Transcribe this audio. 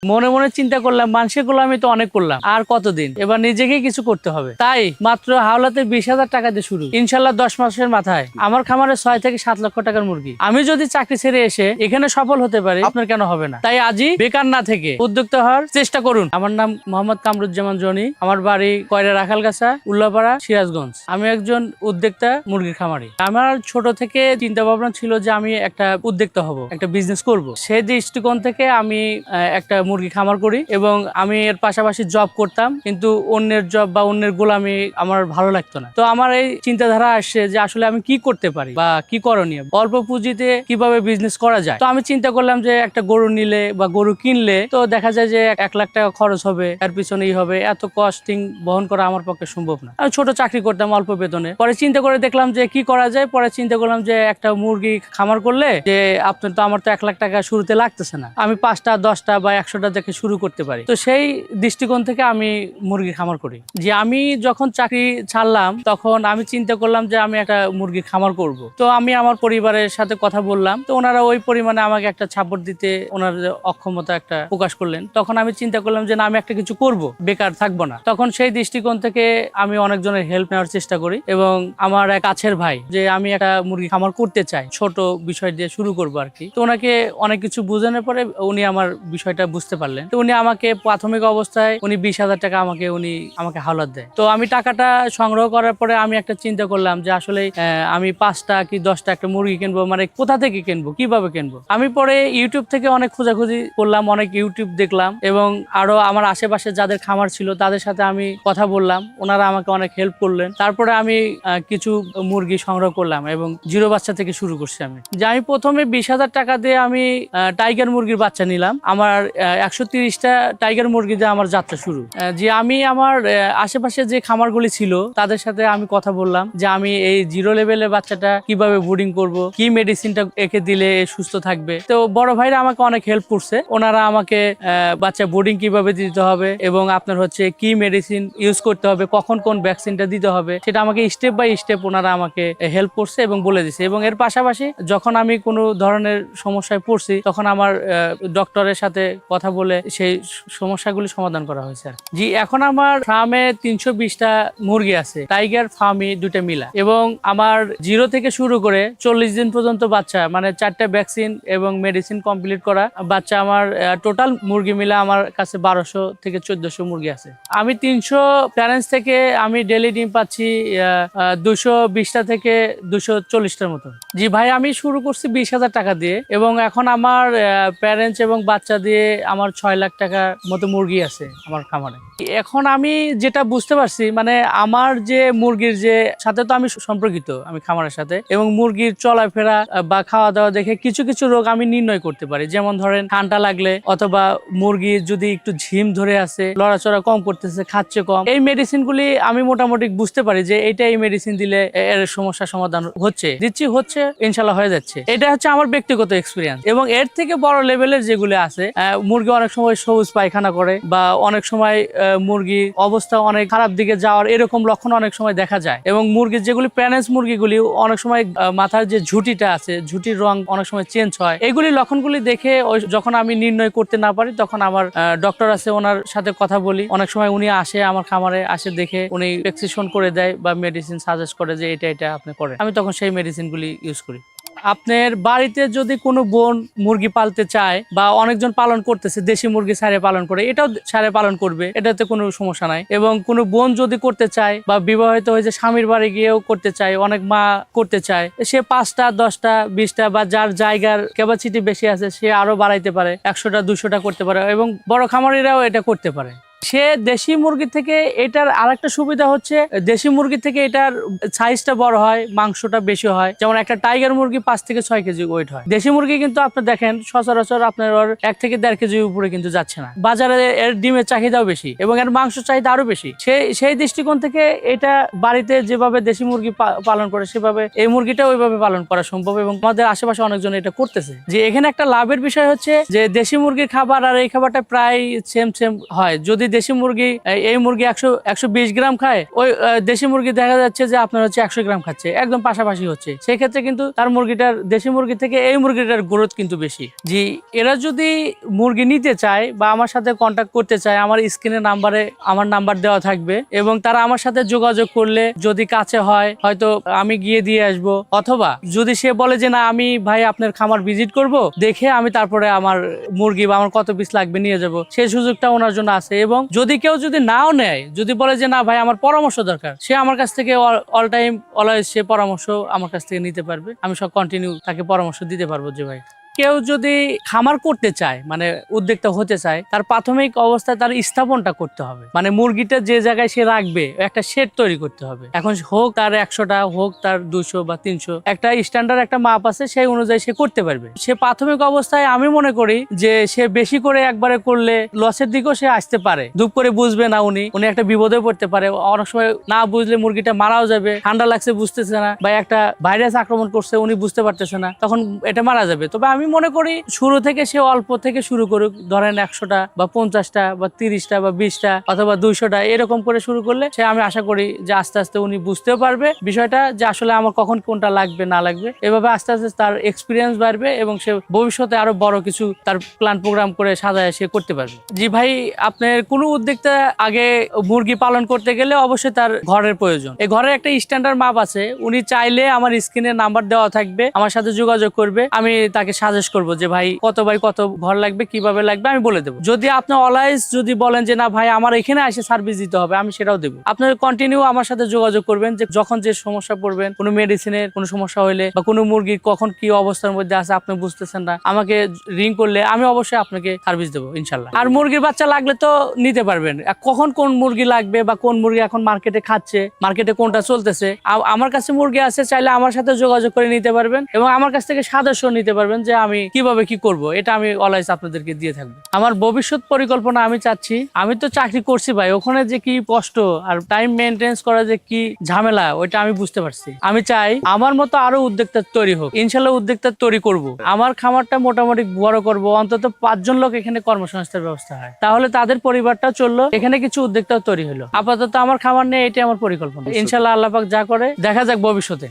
মনে মনে চিন্তা করলাম মানুষের গোলামি তো অনেক করলাম, আর কতদিন, এবার নিজেকেই কিছু করতে হবে। তাই মাত্র হাওলাতে 20,000 টাকা দিয়ে শুরু, ইনশাল্লাহ 10 মাসের মাথায় আমার খামারে 6 থেকে 7 লক্ষ টাকার মুরগি। আমি যদি চাকরি ছেড়ে এসে এখানে সফল হতে পারি, আপনার কেন হবে না? তাই আজই বেকার না থেকে উদ্যোক্তা হওয়ার চেষ্টা করুন। আমার নাম মোহাম্মদ কামরুজ্জামান জনি, আমার বাড়ি কয়রা রাখালগাছা, উল্লাপাড়া, সিরাজগঞ্জ। আমি একজন উদ্যোক্তা মুরগির খামারি। আমার ছোট থেকে চিন্তা ভাবনা ছিল যে আমি একটা উদ্যোক্তা হব, একটা বিজনেস করব। সেই দৃষ্টিকোণ থেকে আমি একটা মুরগি খামার করি এবং আমি এর পাশাপাশি জব করতাম, কিন্তু অন্যের জব বা অন্যের গোলামি আমার ভালো লাগতো না। তো আমার এই চিন্তাধারা আসছে যে আসলে আমি কি করতে পারি বা কি করণীয়, অল্প পুঁজিতে কিভাবে বিজনেস করা যায়। তো আমি চিন্তা করলাম যে একটা গরু নিলে বা গরু কিনলে তো দেখা যায় যে 1 লাখ টাকা খরচ হবে, এর পিছনেই হবে, এত কস্টিং বহন করা আমার পক্ষে সম্ভব না। আমি ছোট চাকরি করতাম অল্প বেতনে, পরে চিন্তা করে দেখলাম যে কি করা যায়। পরে চিন্তা করলাম যে একটা মুরগি খামার করলে যে আপনার তো আমার তো 1 লাখ টাকা শুরুতে লাগতেছে না, আমি 5টা 10টা বা 100টা দেখে শুরু করতে পারি। তো সেই দৃষ্টিকোণ থেকে আমি মুরগি খামার করি। যে আমি যখন চাকরি ছাড়লাম তখন আমি চিন্তা করলাম যে আমি একটা মুরগি খামার করব। তো আমি আমার পরিবারের সাথে কথা বললাম, তো ওনারা ওই পরিমাণে আমাকে একটা সাপোর্ট দিতে ওনার অক্ষমতা একটা প্রকাশ করলেন। তখন আমি চিন্তা করলাম যে না, আমি একটা কিছু করব, বেকার থাকবো না। তখন সেই দৃষ্টিকোণ থেকে আমি অনেকজনের হেল্প নেওয়ার চেষ্টা করি এবং আমার এক কাছের ভাই যে আমি একটা মুরগি খামার করতে চাই, ছোট বিষয় দিয়ে শুরু করবো আর কি। তো ওনাকে অনেক কিছু বোঝানোর পরে উনি আমার বিষয়টা বুঝতে পারলেন। তো উনি আমাকে প্রাথমিক অবস্থায় 20,000 টাকা আমাকে হাওলাত দেয়। তো আমি টাকাটা সংগ্রহ করার পরে আমি একটা চিন্তা করলাম যে আসলে আমি 5টা কি 10টা একটা মুরগি কিনবো, মানে কোথা থেকে কিনবো, কিভাবে কিনবো। আমি পরে ইউটিউব থেকে অনেক খোঁজাখুঁজি করলাম, অনেক ইউটিউব দেখলাম এবং আরো আমার আশেপাশে যাদের খামার ছিল তাদের সাথে আমি কথা বললাম, ওনারা আমাকে অনেক হেল্প করলেন। তারপরে আমি কিছু মুরগি সংগ্রহ করলাম এবং জিরো বাচ্চা থেকে শুরু করছি। আমি প্রথমে 20,000 টাকা দিয়ে আমি টাইগার মুরগির বাচ্চা নিলাম। আমার 130টা টাইগার মুরগি দিয়ে আমার যাত্রা শুরু। যে আমি আমার আশেপাশে যে খামারগুলি ছিল তাদের সাথে আমি কথা বললাম যে আমি এই জিরো লেভেলের বাচ্চাটা কিভাবে ব্রুডিং করব, কি মেডিসিনটা একে দিলে সুস্থ থাকবে। তো বড় ভাইরা আমাকে অনেক হেল্প করছে, ওনারা আমাকে বাচ্চা ব্রুডিং কিভাবে দিতে হবে এবং আপনার হচ্ছে কি মেডিসিন ইউজ করতে হবে, কখন কোন ভ্যাকসিনটা দিতে হবে, সেটা আমাকে স্টেপ বাই স্টেপ ওনারা আমাকে হেল্প করছে এবং বলে দিছে। এবং এর পাশাপাশি যখন আমি কোনো ধরনের সমস্যায় পড়ছি তখন আমার ডক্টরের সাথে কথা বলে সেই সমস্যাগুলি সমাধান করা হয়েছে। জি, এখন আমার ফার্মে 320টা মুরগি আছে, টাইগার ফার্মি 2টা মিলা, এবং আমার জিরো থেকে শুরু করে 40 দিন পর্যন্ত বাচ্চা, মানে 4টা ভ্যাকসিন এবং মেডিসিন কমপ্লিট করা বাচ্চা আমার টোটাল মুরগি মিলা আমার কাছে 1200 থেকে 1400 মুরগি আছে। আমি 300 প্যারেন্টস থেকে আমি ডেইলি ডিম পাচ্ছি 220টা থেকে 240টার মতো। জি ভাই, আমি শুরু করছি 20,000 টাকা দিয়ে এবং এখন আমার প্যারেন্টস এবং বাচ্চা দিয়ে আমার 6 লাখ টাকার মতো মুরগি আছে আমার খামারে। এখন আমি যেটা বুঝতে পারছি, মানে আমার যে মুরগির যে সাথে তো আমি সম্পর্কিত, আমি খামারের সাথে, এবং মুরগির চলাফেরা বা খাওয়া দাওয়া দেখে কিছু কিছু রোগ আমি নির্ণয় করতে পারি। যেমন ধরেন ঠান্ডা লাগলে অথবা মুরগির যদি একটু ঝিম ধরে আছে, লড়াচড়া কম করতেছে, খাচ্ছে কম, এই মেডিসিন গুলি আমি মোটামুটি বুঝতে পারি যে এই মেডিসিন দিলে এর সমস্যার সমাধান হচ্ছে ইনশাল্লাহ হয়ে যাচ্ছে। এটা হচ্ছে আমার ব্যক্তিগত এক্সপিরিয়েন্স। এবং এর থেকে বড় লেভেলের যেগুলো আছে, মুরগি অনেক সময় সবুজ পায়খানা করে বা অনেক সময় মুরগি অবস্থা অনেক খারাপ দিকে যাওয়ার এরকম লক্ষণ অনেক সময় দেখা যায়। এবং মুরগির যেগুলি প্যারেন্টস মুরগিগুলি অনেক সময় মাথার যে ঝুঁটিটা আছে, ঝুঁটির রং অনেক সময় চেঞ্জ হয়। এগুলি লক্ষণগুলি দেখে যখন আমি নির্ণয় করতে না পারি তখন আমার ডক্টর আছে, ওনার সাথে কথা বলি। অনেক সময় উনি আসে আমার খামারে, আসে দেখে উনি প্রেসক্রিপশন করে দেয় বা মেডিসিন সাজেস্ট করে যে এটা আপনি করেন। আমি তখন সেই মেডিসিনগুলি ইউজ করি। আপনার বাড়িতে যদি কোনো বোন মুরগি পালতে চায় বা অনেকজন পালন করতেছে, দেশি মুরগি ছাড়ে পালন করে, এটাও ছাড়ে পালন করবে, এটাতে কোনো সমস্যা নাই। এবং কোনো বোন যদি করতে চায় বা বিবাহিত হয়েছে স্বামীর বাড়ি গিয়েও করতে চায়, অনেক মা করতে চায়, সে 5টা 10টা 20টা বা যার জায়গার ক্যাপাসিটি বেশি আছে সে আরো বাড়াইতে পারে, 100টা 200টা করতে পারে এবং বড় খামারিরাও এটা করতে পারে। সে দেশি মুরগি থেকে এটার আরেকটা সুবিধা হচ্ছে, দেশি মুরগি থেকে এটার সাইজটা বড় হয়, মাংসটা বেশি হয়। যেমন একটা টাইগার মুরগি 5 থেকে 6 কেজি ওয়েট হয়। দেশি মুরগি কিন্তু আপনি দেখেন সচরাচর আপনার 1 থেকে 1.5 কেজির উপরে কিন্তু যাচ্ছে না। বাজারে এর ডিমের চাহিদাও বেশি এবং এর মাংস চাহিদা আরো বেশি। সেই দৃষ্টিকোণ থেকে এটা বাড়িতে যেভাবে দেশি মুরগি পালন করে সেভাবে এই মুরগিটা ওইভাবে পালন করা সম্ভব এবং আমাদের আশেপাশে অনেকজন এটা করতেছে। যে এখানে একটা লাভের বিষয় হচ্ছে যে দেশি মুরগির খাবার আর এই খাবারটা প্রায় সেম হয়। যদি দেশি মুরগি এই মুরগি 120 গ্রাম খায়, ওই দেশি মুরগি দেখা যাচ্ছে যে আপনার হচ্ছে 100 গ্রাম খাচ্ছে, একদম পাশাপাশি হচ্ছে। সেক্ষেত্রে কিন্তু তার মুরগিটার দেশি মুরগি থেকে এই মুরগিটার গ্রোথ কিন্তু বেশি। জি, এরা যদি মুরগি নিতে চায় বা আমার সাথে কন্ট্যাক্ট করতে চায়, আমার স্ক্রিনে নাম্বারে আমার নাম্বার দেওয়া থাকবে এবং তারা আমার সাথে যোগাযোগ করলে যদি কাছে হয় হয়তো আমি গিয়ে দিয়ে আসবো, অথবা যদি সে বলে যে না আমি ভাই আপনার খামার ভিজিট করব, দেখে আমি তারপরে আমার মুরগি বা আমার কত পিস লাগবে নিয়ে যাব, সেই সুযোগটা ওনার জন্য আছে। এবং যদি কেউ যদি নাও নেয়, যদি বলে যে না ভাই আমার পরামর্শ দরকার, সে আমার কাছ থেকে অল টাইম অলওয়েজ সে পরামর্শ আমার কাছ থেকে নিতে পারবে। আমি সব কন্টিনিউ তাকে পরামর্শ দিতে পারবো যে ভাই কেউ যদি খামার করতে চায়, মানে উদ্যোক্তা হতে চায়, তার প্রাথমিক অবস্থায় তার স্থাপনটা করতে হবে। মানে মুরগিটা যে জায়গায় সে রাখবে একটা শেড তৈরি করতে হবে। এখন হোক তার 100টা, হোক তার 200 বা 300, একটা স্ট্যান্ডার্ড একটা মাপ আছে, সেই অনুযায়ী সে করতে পারবে। সে প্রাথমিক অবস্থায় আমি মনে করি যে সে বেশি করে একবারে করলে লসের দিকেও সে আসতে পারে। দুপ করে বুঝবে না, উনি একটা বিপদে পড়তে পারে। অনেক সময় না বুঝলে মুরগিটা মারাও যাবে, ঠান্ডা লাগছে বুঝতেছে না, বা একটা ভাইরাস আক্রমণ করছে উনি বুঝতে পারতেছে না, তখন এটা মারা যাবে। তবে আমি মনে করি শুরু থেকে সে অল্প থেকে শুরু করুক, ধরেন 100টা বা 50টা বা 30টা বা 20টা অথবা 200টা, এরকম করে শুরু করলে সে আমি আশা করি যে আস্তে আস্তে উনি বুঝতেও পারবে বিষয়টা, যে আসলে আমার কখন কোনটা লাগবে না লাগবে। এভাবে আস্তে আস্তে তার এক্সপিরিয়েন্স বাড়বে এবং সে ভবিষ্যতে আরো বড় কিছু তার প্ল্যান প্রোগ্রাম করে সাজায় সে করতে পারবে। জি ভাই, আপনার কোনো উদ্যোক্তা আগে মুরগি পালন করতে গেলে অবশ্যই তার ঘরের প্রয়োজন। এই ঘরের একটা স্ট্যান্ডার্ড মাপ আছে, উনি চাইলে আমার স্ক্রিনে নাম্বার দেওয়া থাকবে, আমার সাথে যোগাযোগ করবে, আমি তাকে সাজেস্ট করবো যে ভাই কত ঘর লাগবে, কিভাবে লাগবে আমি বলে দেবো। যদি আপনি অলওয়েজ যদি বলেন যে না ভাই আমার এখানে এসে সার্ভিস দিতে হবে, আমি সেটাও দেবো। আপনার কন্টিনিউ আমার সাথে যোগাযোগ করবেন, যে যখন যে সমস্যা পড়বেন, কোনো মেডিসিনের কোনো সমস্যা হইলে বা কোনো মুরগির কখন কি অবস্থার মধ্যে আছে আপনি বুঝতেছেন না, আমাকে রিং করলে আমি অবশ্যই আপনাকে সার্ভিস দেবো ইনশাল্লাহ। আর মুরগির বাচ্চা লাগলে তো নিতে পারবেন, কখন কোন মুরগি লাগবে বা কোন মুরগি এখন মার্কেটে খাচ্ছে, মার্কেটে কোনটা চলতেছে, আমার কাছে মুরগি আছে, চাইলে আমার সাথে যোগাযোগ করে নিতে পারবেন এবং আমার কাছ থেকে সাজেশন নিতে পারবেন যে আমি কিভাবে কি করব, এটা আমি অলওয়েজ আপনাদেরকে দিয়ে থাকবো। আমার ভবিষ্যৎ পরিকল্পনা আমি চাচ্ছি, আমি তো চাকরি করছি ভাই, ওখানে যে কি কষ্ট আর টাইম মেনটেন্স করা যে কি ঝামেলা, ওইটা আমি বুঝতে পারছি। আমি চাই আমার মতো আরো উদ্যোক্তা তৈরি হোক, ইনশাল্লাহ উদ্যোক্তা তৈরি করব। আমার খামারটা মোটামুটি বড় করব, অন্তত 5 জন লোক এখানে কর্মসংস্থানের ব্যবস্থা হয়, তাহলে তাদের পরিবারটা চললো, এখানে কিছু উদ্যোক্তাও তৈরি হলো। আপাতত আমার খামার নেই, এটাই আমার পরিকল্পনা। ইনশাল্লাহ আল্লাহ পাক যা করে দেখা যাক ভবিষ্যতে।